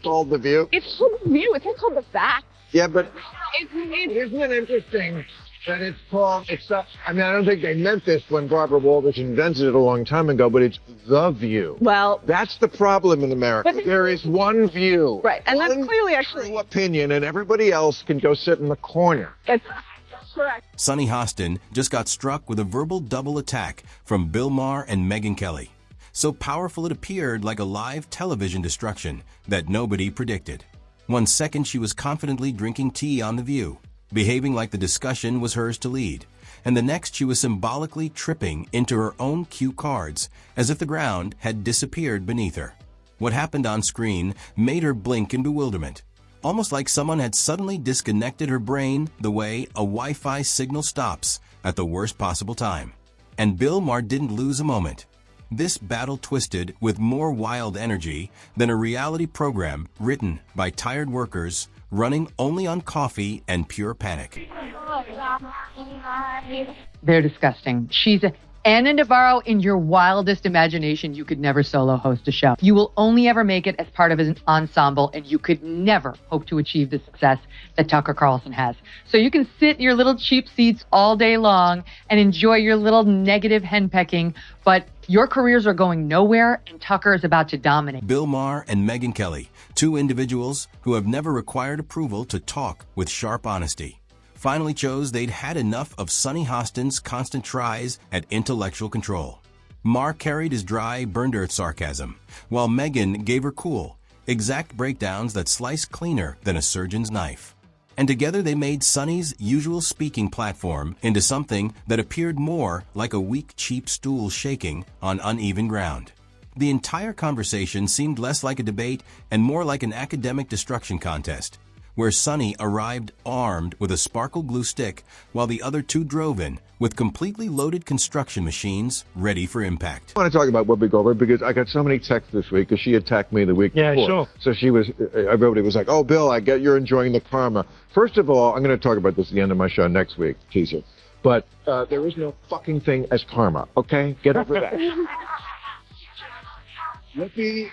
called The View? It's called The View. It's not called The Fact. Yeah, but It's isn't it interesting that it's called, I mean, I don't think they meant this when Barbara Walters invented it a long time ago, but it's The View. well, That's the problem in America. But There is one view. right, and that's one clearly actually true opinion, and everybody else can go sit in the corner. that's correct. Sunny Hostin just got struck with a verbal double attack from Bill Maher and Megyn Kelly. So powerful it appeared like a live television destruction that nobody predicted. 1 second she was confidently drinking tea on The View, behaving like the discussion was hers to lead, and the next she was symbolically tripping into her own cue cards as if the ground had disappeared beneath her. What happened on screen made her blink in bewilderment, almost like someone had suddenly disconnected her brain the way a Wi-Fi signal stops at the worst possible time. And Bill Maher didn't lose a moment. This battle twisted with more wild energy than a reality program written by tired workers running only on coffee and pure panic. They're disgusting. She's Anna Navarro, in your wildest imagination, you could never solo host a show. You will only ever make it as part of an ensemble, and you could never hope to achieve the success that Tucker Carlson has. So you can sit in your little cheap seats all day long and enjoy your little negative henpecking, but your careers are going nowhere, and Tucker is about to dominate. Bill Maher and Megyn Kelly, two individuals who have never required approval to talk with sharp honesty, finally chose they'd had enough of Sunny Hostin's constant tries at intellectual control. Maher carried his dry, burned-earth sarcasm, while Megyn gave her cool, exact breakdowns that sliced cleaner than a surgeon's knife. And together they made Sunny's usual speaking platform into something that appeared more like a weak, cheap stool shaking on uneven ground. The entire conversation seemed less like a debate and more like an academic destruction contest, where Sunny arrived armed with a sparkle glue stick while the other two drove in with completely loaded construction machines ready for impact. I want to talk about Whoopi Goldberg because I got so many texts this week because she attacked me the week before. Sure. So everybody was like, oh, Bill, I get you're enjoying the karma. First of all, I'm going to talk about this at the end of my show next week, teaser. But there is no fucking thing as karma, okay? Get over that. Whoopi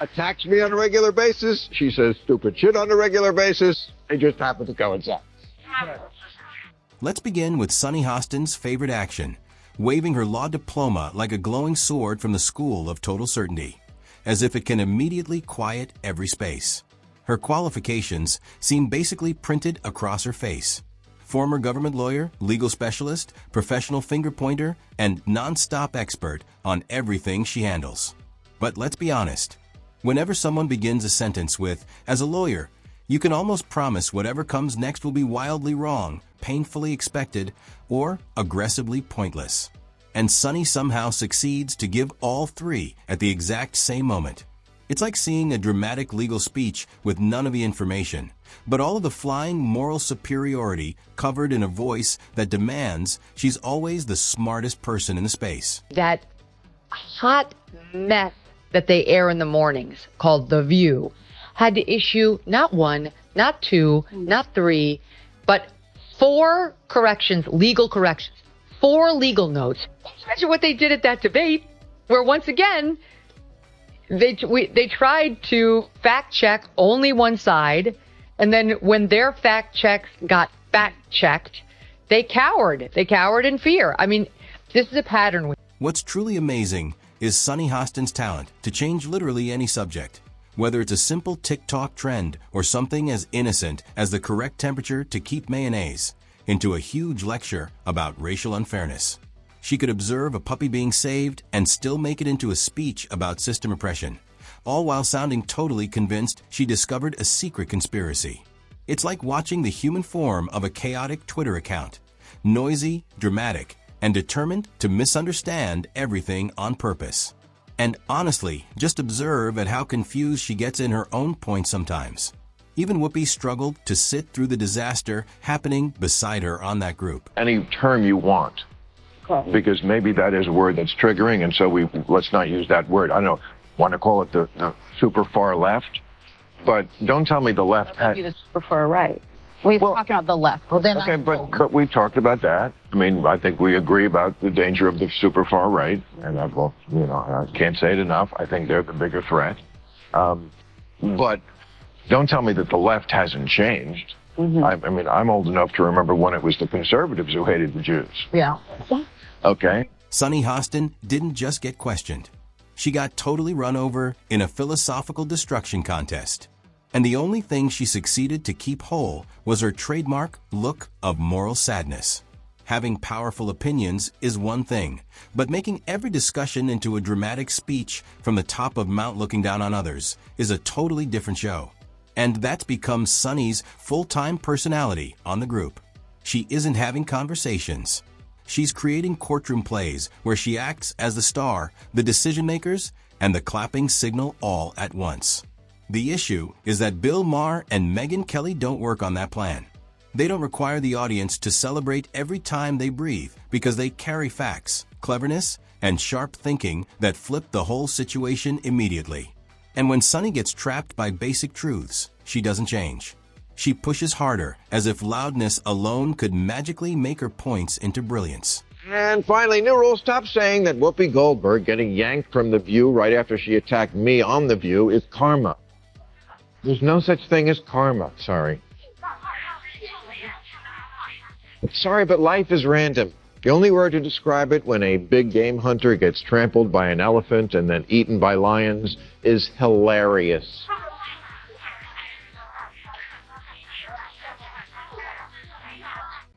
attacks me on a regular basis. She says stupid shit on a regular basis. They just happen to coincide. Let's begin with Sunny Hostin's favorite action, waving her law diploma like a glowing sword from the school of total certainty, as if it can immediately quiet every space. Her qualifications seem basically printed across her face. Former government lawyer, legal specialist, professional finger pointer, and non-stop expert on everything she handles. But let's be honest. Whenever someone begins a sentence with, as a lawyer, you can almost promise whatever comes next will be wildly wrong, painfully expected, or aggressively pointless. And Sunny somehow succeeds to give all three at the exact same moment. It's like seeing a dramatic legal speech with none of the information, but all of the flying moral superiority covered in a voice that demands she's always the smartest person in the space. That hot mess that they air in the mornings, called The View, had to issue not one, not two, not three, but 4 corrections, legal corrections, 4 legal notes. Imagine what they did at that debate, where once again, they tried to fact check only one side, and then when their fact checks got fact checked, they cowered. They cowered in fear. I mean, this is a pattern. What's truly amazing is Sunny Hostin's talent to change literally any subject, whether it's a simple TikTok trend or something as innocent as the correct temperature to keep mayonnaise, into a huge lecture about racial unfairness. She could observe a puppy being saved and still make it into a speech about system oppression, all while sounding totally convinced she discovered a secret conspiracy. It's like watching the human form of a chaotic Twitter account, noisy, dramatic, and determined to misunderstand everything on purpose. And honestly, just observe at how confused she gets in her own point sometimes. Even Whoopi struggled to sit through the disaster happening beside her on that group. Any term you want, because maybe that is a word that's triggering, and so let's not use that word. I don't want to call it the super far left, but don't tell me the left. Maybe the super far right. We're Well- talking about the left. Well, then Okay, but we talked about that. I mean, I think we agree about the danger of the super far right, and I can't say it enough. I think they're the bigger threat. But don't tell me that the left hasn't changed. I mean, I'm old enough to remember when it was the conservatives who hated the Jews. Yeah. Okay. Sunny Hostin didn't just get questioned. She got totally run over in a philosophical destruction contest. And the only thing she succeeded to keep whole was her trademark look of moral sadness. Having powerful opinions is one thing, but making every discussion into a dramatic speech from the top of Mount looking down on others is a totally different show. And that's become Sunny's full-time personality on the group. She isn't having conversations. She's creating courtroom plays where she acts as the star, the decision-makers, and the clapping signal all at once. The issue is that Bill Maher and Megyn Kelly don't work on that plan. They don't require the audience to celebrate every time they breathe because they carry facts, cleverness, and sharp thinking that flip the whole situation immediately. And when Sunny gets trapped by basic truths, she doesn't change. She pushes harder, as if loudness alone could magically make her points into brilliance. And finally, new rule, stop saying that Whoopi Goldberg getting yanked from The View right after she attacked me on The View is karma. There's no such thing as karma, sorry. Sorry, but life is random. The only word to describe it when a big game hunter gets trampled by an elephant and then eaten by lions is hilarious.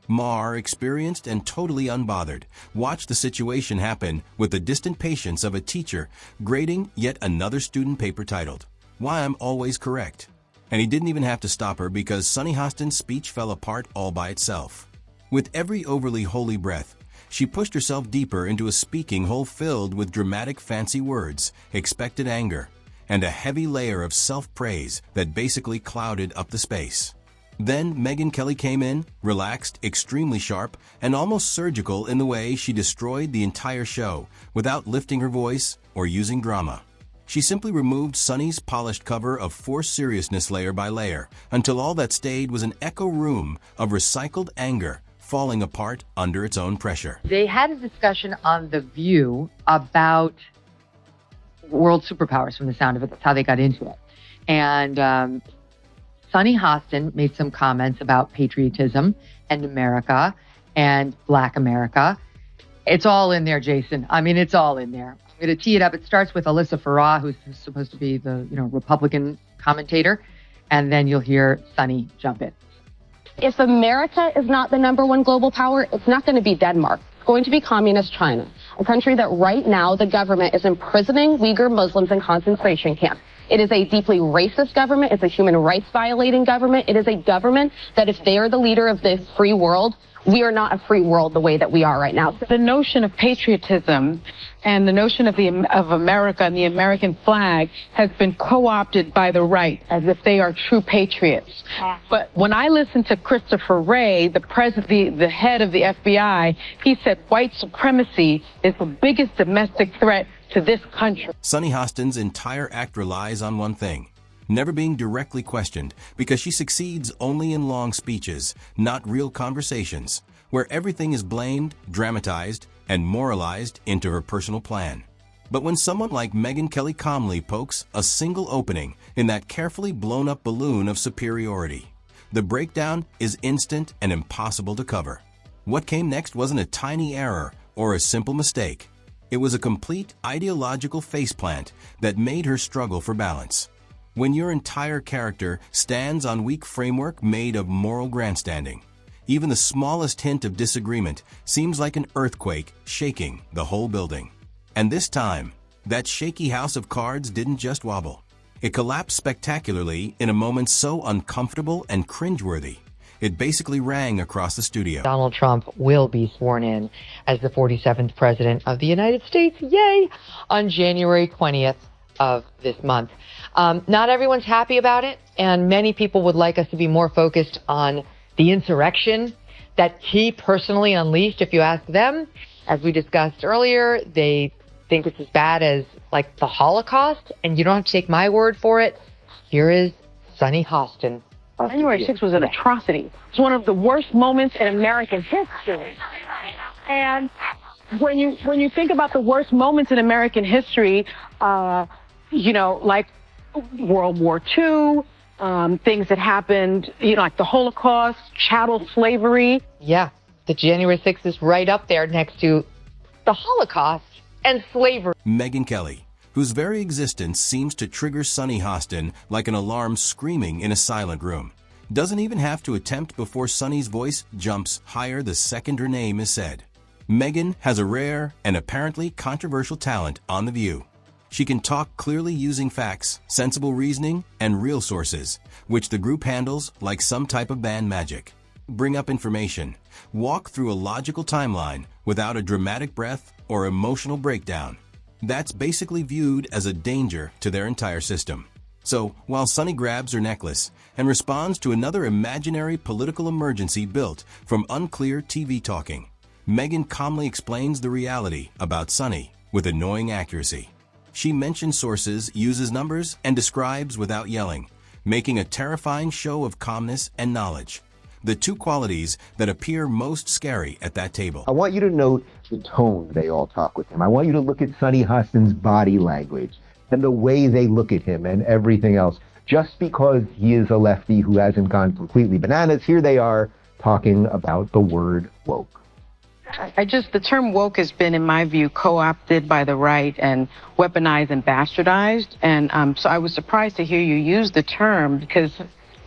Maher, experienced and totally unbothered, watched the situation happen with the distant patience of a teacher grading yet another student paper titled, "Why I'm Always Correct." And he didn't even have to stop her because Sunny Hostin's speech fell apart all by itself. With every overly holy breath, she pushed herself deeper into a speaking hole filled with dramatic fancy words, expected anger, and a heavy layer of self-praise that basically clouded up the space. Then Megyn Kelly came in, relaxed, extremely sharp, and almost surgical in the way she destroyed the entire show without lifting her voice or using drama. She simply removed Sunny's polished cover of forced seriousness layer by layer until all that stayed was an echo room of recycled anger falling apart under its own pressure. They had a discussion on The View about world superpowers from the sound of it. That's how they got into it. And Sunny Hostin made some comments about patriotism and America and Black America. It's all in there, Jason. I mean, it's all in there. I'm going to tee it up. It starts with Alyssa Farah, who's supposed to be the Republican commentator, and then you'll hear Sunny jump in. If America is not the #1 global power, it's not going to be Denmark. It's going to be communist China, a country that right now the government is imprisoning Uyghur Muslims in concentration camps. It is a deeply racist government. It's a human rights violating government. It is a government that if they are the leader of this free world, we are not a free world the way that we are right now. The notion of patriotism and the notion of America and the American flag has been co-opted by the right as if they are true patriots. But when I listened to Christopher Wray, the head of the FBI, he said white supremacy is the biggest domestic threat to this country. Sunny Hostin's entire act relies on one thing: never being directly questioned, because she succeeds only in long speeches, not real conversations, where everything is blamed, dramatized, and moralized into her personal plan. But when someone like Megyn Kelly calmly pokes a single opening in that carefully blown-up balloon of superiority, the breakdown is instant and impossible to cover. What came next wasn't a tiny error or a simple mistake. It was a complete ideological faceplant that made her struggle for balance. When your entire character stands on weak framework made of moral grandstanding, even the smallest hint of disagreement seems like an earthquake shaking the whole building. And this time, that shaky house of cards didn't just wobble. It collapsed spectacularly in a moment so uncomfortable and cringeworthy, it basically rang across the studio. Donald Trump will be sworn in as the 47th President of the United States, yay, on January 20th of this month. Not everyone's happy about it, and many people would like us to be more focused on the insurrection that he personally unleashed. If you ask them, as we discussed earlier, they think it's as bad as like the Holocaust, and you don't have to take my word for it. Here is Sunny Hostin January 6th was an atrocity. It's one of the worst moments in American history. And when you think about the worst moments in American history, like World War II, things that happened, like the Holocaust, chattel slavery. Yeah, the January 6th is right up there next to the Holocaust and slavery. Megyn Kelly, whose very existence seems to trigger Sunny Hostin like an alarm screaming in a silent room, doesn't even have to attempt before Sunny's voice jumps higher the second her name is said. Megyn has a rare and apparently controversial talent on The View. She can talk clearly using facts, sensible reasoning, and real sources, which the group handles like some type of band magic. Bring up information, walk through a logical timeline without a dramatic breath or emotional breakdown. That's basically viewed as a danger to their entire system. So, while Sunny grabs her necklace and responds to another imaginary political emergency built from unclear TV talking, Megyn calmly explains the reality about Sunny with annoying accuracy. She mentions sources, uses numbers, and describes without yelling, making a terrifying show of calmness and knowledge. The two qualities that appear most scary at that table. I want you to note the tone they all talk with him. I want you to look at Sunny Hostin's body language and the way they look at him and everything else. Just because he is a lefty who hasn't gone completely bananas, here they are talking about the word woke. The term woke has been, in my view, co-opted by the right and weaponized and bastardized. And so I was surprised to hear you use the term because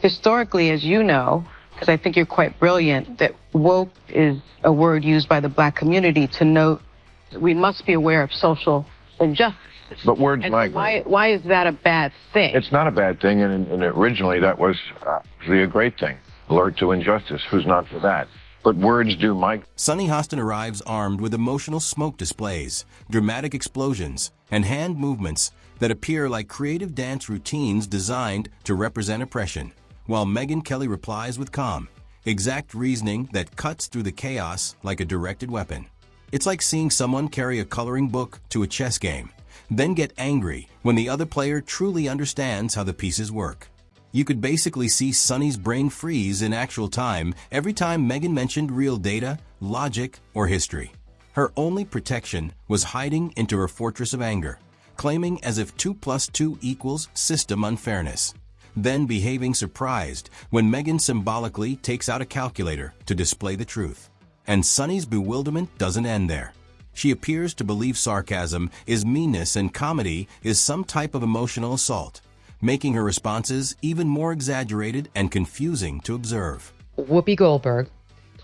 historically, as you know, because I think you're quite brilliant, that woke is a word used by the black community to note that we must be aware of social injustice. But words And migrate. why is that a bad thing? It's not a bad thing, and originally that was actually a great thing. Alert to injustice. Who's not for that? But words do migrate. Sunny Hostin arrives armed with emotional smoke displays, dramatic explosions, and hand movements that appear like creative dance routines designed to represent oppression, while Megyn Kelly replies with calm, exact reasoning that cuts through the chaos like a directed weapon. It's like seeing someone carry a coloring book to a chess game, then get angry when the other player truly understands how the pieces work. You could basically see Sunny's brain freeze in actual time every time Megyn mentioned real data, logic, or history. Her only protection was hiding into her fortress of anger, claiming as if 2 + 2 equals system unfairness, then behaving surprised when Megyn symbolically takes out a calculator to display the truth. And Sunny's bewilderment doesn't end there. She appears to believe sarcasm is meanness and comedy is some type of emotional assault, making her responses even more exaggerated and confusing to observe. Whoopi Goldberg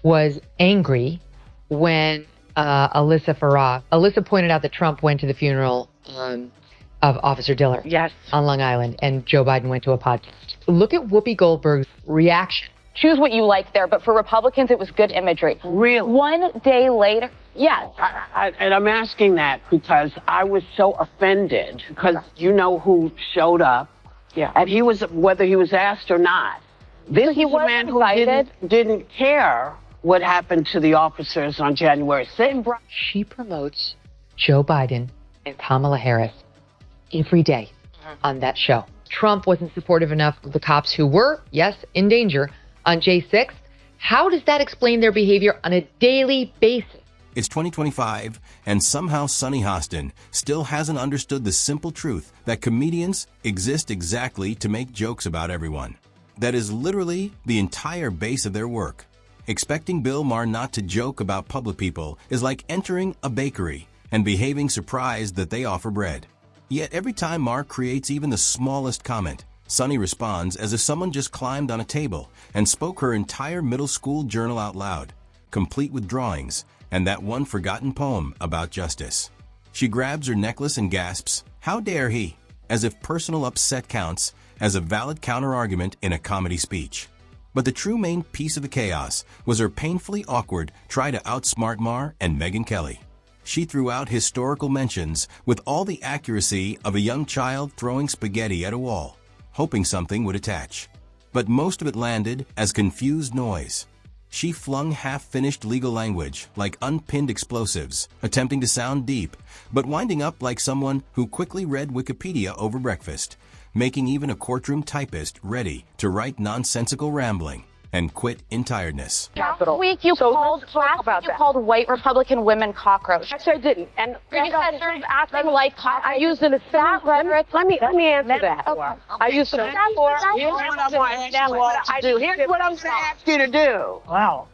was angry when Alyssa pointed out that Trump went to the funeral of Officer Diller on Long Island, and Joe Biden went to a podcast. Look at Whoopi Goldberg's reaction. Choose what you like there, but for Republicans, it was good imagery. Really? One day later, yes. And I'm asking that because I was so offended because you know who showed up. Yeah. And he was, whether he was asked or not. This He is a was man who invited. didn't care what happened to the officers on January 6th. She promotes Joe Biden and Kamala Harris every day on that show. Trump wasn't supportive enough of the cops who were, yes, in danger on J6. How does that explain their behavior on a daily basis? It's 2025, and somehow Sunny Hostin still hasn't understood the simple truth that comedians exist exactly to make jokes about everyone. That is literally the entire base of their work. Expecting Bill Maher not to joke about public people is like entering a bakery and behaving surprised that they offer bread. Yet every time Maher creates even the smallest comment, Sunny responds as if someone just climbed on a table and spoke her entire middle school journal out loud, complete with drawings and that one forgotten poem about justice. She grabs her necklace and gasps, "How dare he?" as if personal upset counts as a valid counter-argument in a comedy speech. But the true main piece of the chaos was her painfully awkward try to outsmart Maher and Megyn Kelly. She threw out historical mentions with all the accuracy of a young child throwing spaghetti at a wall, hoping something would attach. But most of it landed as confused noise. She flung half-finished legal language like unpinned explosives, attempting to sound deep, but winding up like someone who quickly read Wikipedia over breakfast, making even a courtroom typist ready to write nonsensical rambling and quit in tiredness. Last week you called white Republican women cockroach. Actually, I didn't. And You said they're acting like I used it as that rhetoric. Let me answer that. Okay. I used it before. Here's what I'm going to ask you. Here's what I'm going to ask you to do. Wow.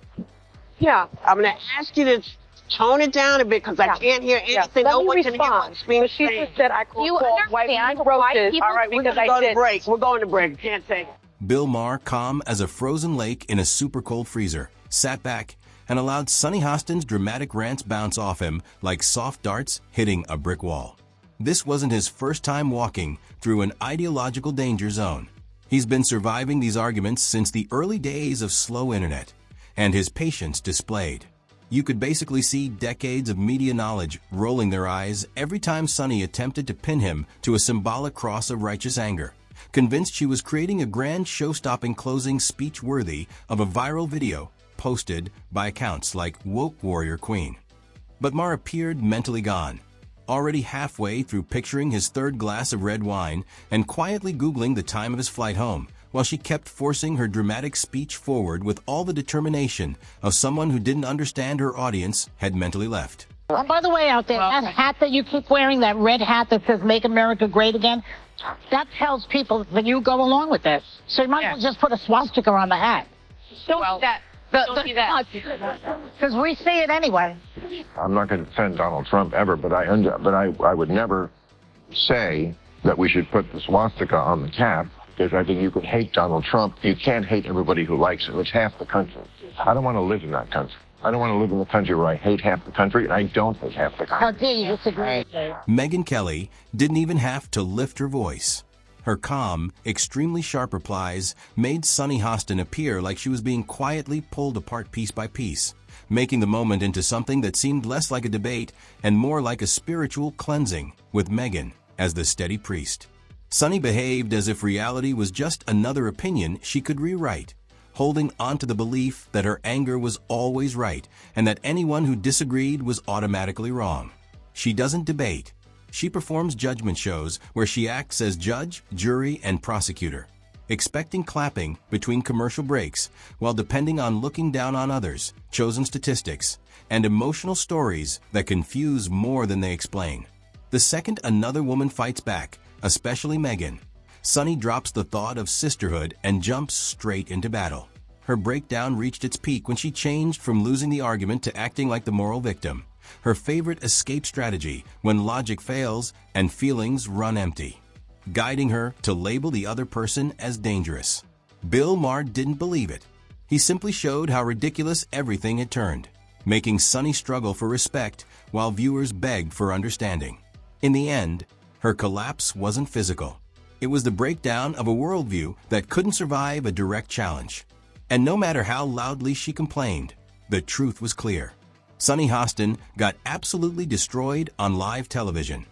Yeah, I'm going to ask you to tone it down a bit because I can't hear anything. No one can hear what's being She said. just said I called You white understand people why roaches. people All right, we're going to go to break. We're going to break. Can't take it. Bill Maher, calm as a frozen lake in a super cold freezer, sat back and allowed Sunny Hostin's dramatic rants bounce off him like soft darts hitting a brick wall. This wasn't his first time walking through an ideological danger zone. He's been surviving these arguments since the early days of slow internet, and his patience displayed. You could basically see decades of media knowledge rolling their eyes every time Sunny attempted to pin him to a symbolic cross of righteous anger, convinced she was creating a grand show-stopping closing speech worthy of a viral video posted by accounts like Woke Warrior Queen. But Maher appeared mentally gone, already halfway through picturing his third glass of red wine and quietly Googling the time of his flight home, while she kept forcing her dramatic speech forward with all the determination of someone who didn't understand her audience had mentally left. And by the way, out there, that hat that you keep wearing, that red hat that says "Make America Great Again," that tells people that you go along with this. So you might as well just put a swastika on the hat. Don't do that. Don't do that. Because we see it anyway. I'm not going to defend Donald Trump ever, but I would never say that we should put the swastika on the cap, because I think you can hate Donald Trump. You can't hate everybody who likes him. It's half the country. I don't want to live in that country. I don't want to live in a country where I hate half the country, and I don't hate half the country. How dare you disagree? Megyn Kelly didn't even have to lift her voice. Her calm, extremely sharp replies made Sunny Hostin appear like she was being quietly pulled apart piece by piece, making the moment into something that seemed less like a debate and more like a spiritual cleansing, with Megyn as the steady priest. Sunny behaved as if reality was just another opinion she could rewrite, holding on to the belief that her anger was always right and that anyone who disagreed was automatically wrong. She doesn't debate. She performs judgment shows where she acts as judge, jury, and prosecutor, expecting clapping between commercial breaks while depending on looking down on others, chosen statistics, and emotional stories that confuse more than they explain. The second another woman fights back, especially Megyn, Sunny drops the thought of sisterhood and jumps straight into battle. Her breakdown reached its peak when she changed from losing the argument to acting like the moral victim, her favorite escape strategy when logic fails and feelings run empty, guiding her to label the other person as dangerous. Bill Maher didn't believe it. He simply showed how ridiculous everything had turned, making Sunny struggle for respect while viewers begged for understanding. In the end, her collapse wasn't physical. It was the breakdown of a worldview that couldn't survive a direct challenge. And no matter how loudly she complained, the truth was clear. Sunny Hostin got absolutely destroyed on live television.